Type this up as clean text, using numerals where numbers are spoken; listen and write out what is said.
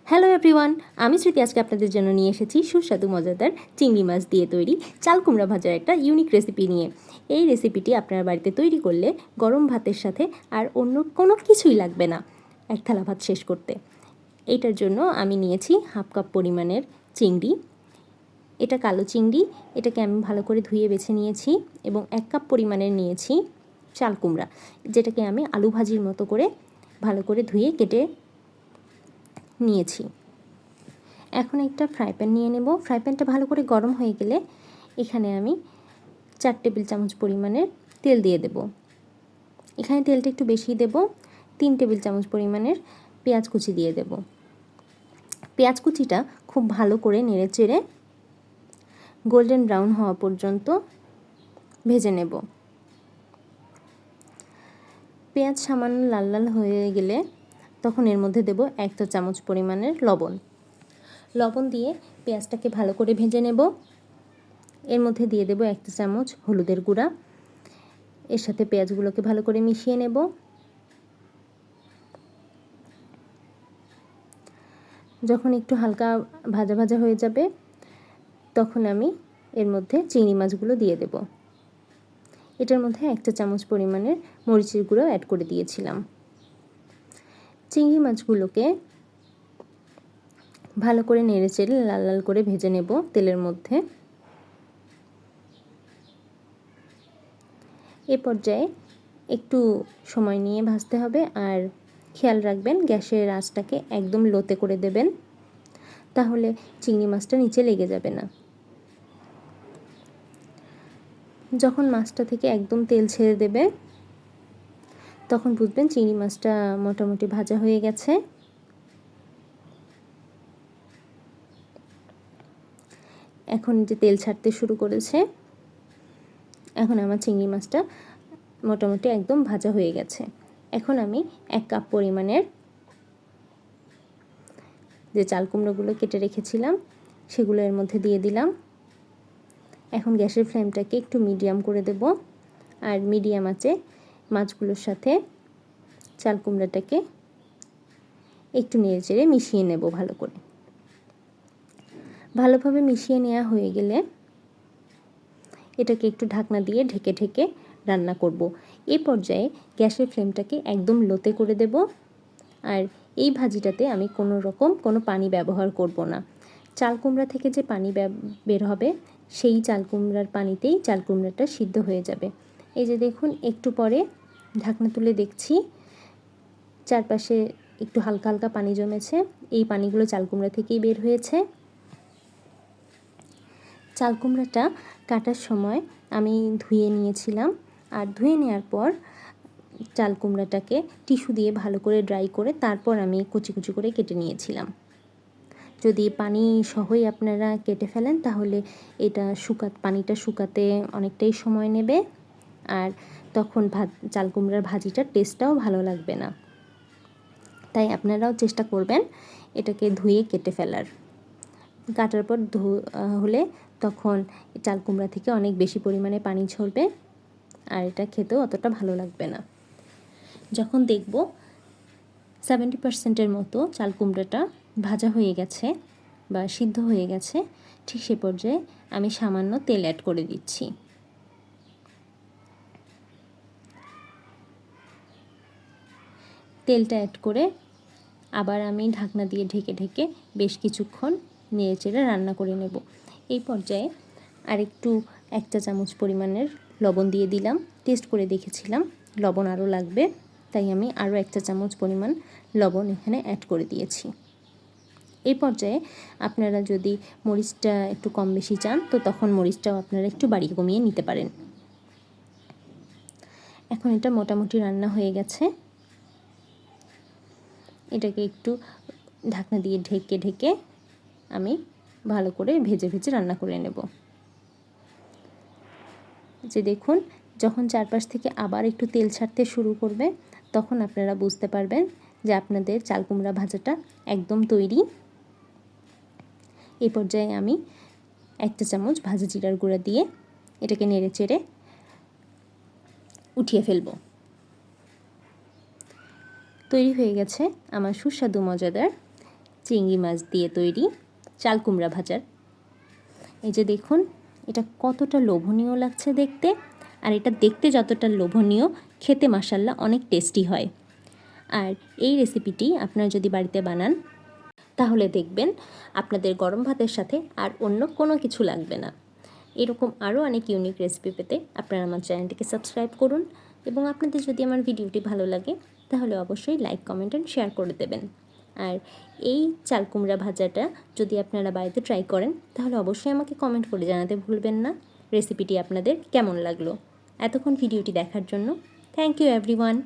Hello everyone, আমি স্মৃতি আজকে আপনাদের জন্য নিয়ে এসেছি সুস্বাদু মজাদার চিংড়ি মাছ দিয়ে তৈরি চাল কুমড়া ভাজার একটা ইউনিক রেসিপি নিয়ে। এই রেসিপিটি আপনার বাড়িতে তৈরি করলে গরম ভাতের সাথে আর অন্য কোনো কিছুই লাগবে না এক থালা ভাত শেষ করতে। এইটার জন্য আমি নিয়েছি হাফ কাপ পরিমাণের চিংড়ি। এটা কালো চিংড়ি, এটাকে আমি ভালো করে ধুয়ে বেছে নিয়েছি এবং 1 কাপ পরিমাণের নিয়েছি চাল কুমড়া, যেটাকে আমি আলু ভাজির মতো করে ভালো করে ধুয়ে কেটে নিয়েছি। এখন একটা ফ্রাই প্যান নিয়ে নেব। ফ্রাই প্যানটা ভালো করে গরম হয়ে গেলে এখানে আমি 4 টেবিল চামচ পরিমাণের তেল দিয়ে দেব। এখানে তেলটা একটু বেশি দেব। 3 টেবিল চামচ পরিমাণের পেঁয়াজ কুচি দিয়ে দেব। পেঁয়াজ কুচিটা খুব ভালো করে নেড়েচেড়ে গোল্ডেন ব্রাউন হওয়া পর্যন্ত ভেজে নেব। পেঁয়াজ সামান্য লাল লাল হয়ে গেলে তখন এর মধ্যে দেব 1 চা চামচ পরিমাণের লবণ। লবণ দিয়ে পেঁয়াজটাকে ভালো করে ভেজে নেব। এর মধ্যে দিয়ে দেব 1 চা চামচ হলুদের গুঁড়া। এর সাথে পেঁয়াজগুলোকে ভালো করে মিশিয়ে নেব। যখন একটু হালকা ভাজা ভাজা হয়ে যাবে তখন আমি এর মধ্যে চিংড়ি মাছগুলো দিয়ে দেব। এটার মধ্যে 1 চা চামচ পরিমাণের মরিচের গুঁড়ো অ্যাড করে দিয়েছিলাম। চিংড়ি মাছগুলোকে ভালো করে নেড়েচেড়ে লাল লাল করে ভেজে নেব তেলের মধ্যে। এ পর্যায়ে একটু সময় নিয়ে ভাজতে হবে, আর খেয়াল রাখবেন গ্যাসের আঁচটাকে একদম লোতে করে দেবেন, তাহলে চিংড়ি মাছটা নিচে লেগে যাবে না। যখন মাছটা থেকে একদম তেল ছেড়ে দেবে তখন বুঝবেন চিংড়ি মাছটা মোটামুটি ভাজা হয়ে গেছে। এখন যে তেল ছাড়তে শুরু করেছে, এখন আমার চিংড়ি মাছটা মোটামুটি একদম ভাজা হয়ে গেছে। এখন আমি 1 কাপ পরিমাণের যে চাল কুমড়োগুলো কেটে রেখেছিলাম সেগুলো এর মধ্যে দিয়ে দিলাম। এখন গ্যাসের ফ্লেমটাকে একটু মিডিয়াম করে দেব, আর মিডিয়াম আঁচে মাছগুলোর সাথে চাল কুমড়াটাকে একটু নেড়েচেড়ে মিশিয়ে নেব ভালো করে। ভালোভাবে মিশিয়ে নেওয়া হয়ে গেলে এটাকে একটু ঢাকনা দিয়ে ঢেকে ঢেকে রান্না করব। এই পর্যায়ে গ্যাসের ফ্লেমটাকে একদম লোতে করে দেব, আর এই ভাজিটাতে আমি কোনো পানি ব্যবহার করব না। চাল কুমড়া থেকে যে পানি বের হবে সেই চাল কুমড়ার পানিতেই চাল কুমড়াটা সিদ্ধ হয়ে যাবে। এই যে দেখুন, একটু পরে ঢাকনা তুলে দেখছি চারপাশে একটু হালকা হালকা পানি জমেছে। এই পানিগুলো চাল কুমড়া থেকেই বের হয়েছে। চাল কুমড়াটা কাটার সময় আমি ধুয়ে নিয়েছিলাম, আর ধুয়ে নেওয়ার পর চাল কুমড়াটাকে টিস্যু দিয়ে ভালো করে ড্রাই করে তারপর আমি কুচি কুচি করে কেটে নিয়েছিলাম। যদি পানি সহই আপনারা কেটে ফেলেন তাহলে এটা পানিটা শুকাতে অনেকটাই সময় নেবে, আর তখন চাল কুমড়ার ভাজিটার টেস্টটাও ভালো লাগবে না। তাই আপনারাও চেষ্টা করবেন এটাকে ধুয়ে কেটে ফেলার। কাটার পর হলে তখন চাল কুমড়া থেকে অনেক বেশি পরিমাণে পানি ঝরবে, আর এটা খেতেও অতটা ভালো লাগবে না। যখন দেখব 70% মতো চাল কুমড়াটা ভাজা হয়ে গেছে বা সিদ্ধ হয়ে গেছে, ঠিক সে পর্যায়ে আমি সামান্য তেল অ্যাড করে দিচ্ছি। তেলটা অ্যাড করে আবার আমি ঢাকনা দিয়ে ঢেকে ঢেকে বেশ কিছুক্ষণ নেড়েচেড়ে রান্না করে নেব। এই পর্যায়ে আরেকটু 1 চা চামচ পরিমাণের লবণ দিয়ে দিলাম। টেস্ট করে দেখেছিলাম লবণ আরও লাগবে, তাই আমি আরও 1 চা চামচ পরিমাণ লবণ এখানে অ্যাড করে দিয়েছি। এই পর্যায়ে আপনারা যদি মরিচটা একটু কম বেশি চান তো তখন মরিচটাও আপনারা একটু বাড়িয়ে কমিয়ে নিতে পারেন। এখন এটা মোটামুটি রান্না হয়ে গেছে। এটাকে একটু ঢাকনা দিয়ে ঢেকে ঢেকে আমি ভালো করে ভেজে ভেজে রান্না করে নেব। যে দেখুন, যখন চারপাশ থেকে আবার একটু তেল ছাড়তে শুরু করবে তখন আপনারা বুঝতে পারবেন যে আপনাদের চাল কুমড়া ভাজাটা একদম তৈরি। এই পর্যায়ে আমি 1 চা চামচ ভাজা জিরার গুঁড়া দিয়ে এটাকে নেড়েচেড়ে উঠিয়ে ফেলব। তৈরি হয়ে গেছে আমার সুস্বাদু মজাদার চিংড়ি মাছ দিয়ে তৈরি চাল কুমড়া ভাজার। এই যে দেখুন, এটা কতটা লোভনীয় লাগছে দেখতে, আর এটা দেখতে যতটা লোভনীয়, খেতে মাশাআল্লাহ অনেক টেস্টি হয়। আর এই রেসিপিটি আপনারা যদি বাড়িতে বানান তাহলে দেখবেন আপনাদের গরম ভাতের সাথে আর অন্য কোনো কিছু লাগবে না। এরকম আরও অনেক ইউনিক রেসিপি পেতে আপনারা আমার চ্যানেলটিকে সাবস্ক্রাইব করুন, এবং আপনাদের যদি আমার ভিডিওটি ভালো লাগে তাহলে অবশ্যই লাইক, কমেন্ট অ্যান্ড শেয়ার করে দেবেন। আর এই চাল কুমড়া ভাজাটা যদি আপনারা বাড়িতে ট্রাই করেন তাহলে অবশ্যই আমাকে কমেন্ট করে জানাতে ভুলবেন না রেসিপিটি আপনাদের কেমন লাগলো। এতক্ষণ ভিডিওটি দেখার জন্য থ্যাংক ইউ এভরিওয়ান।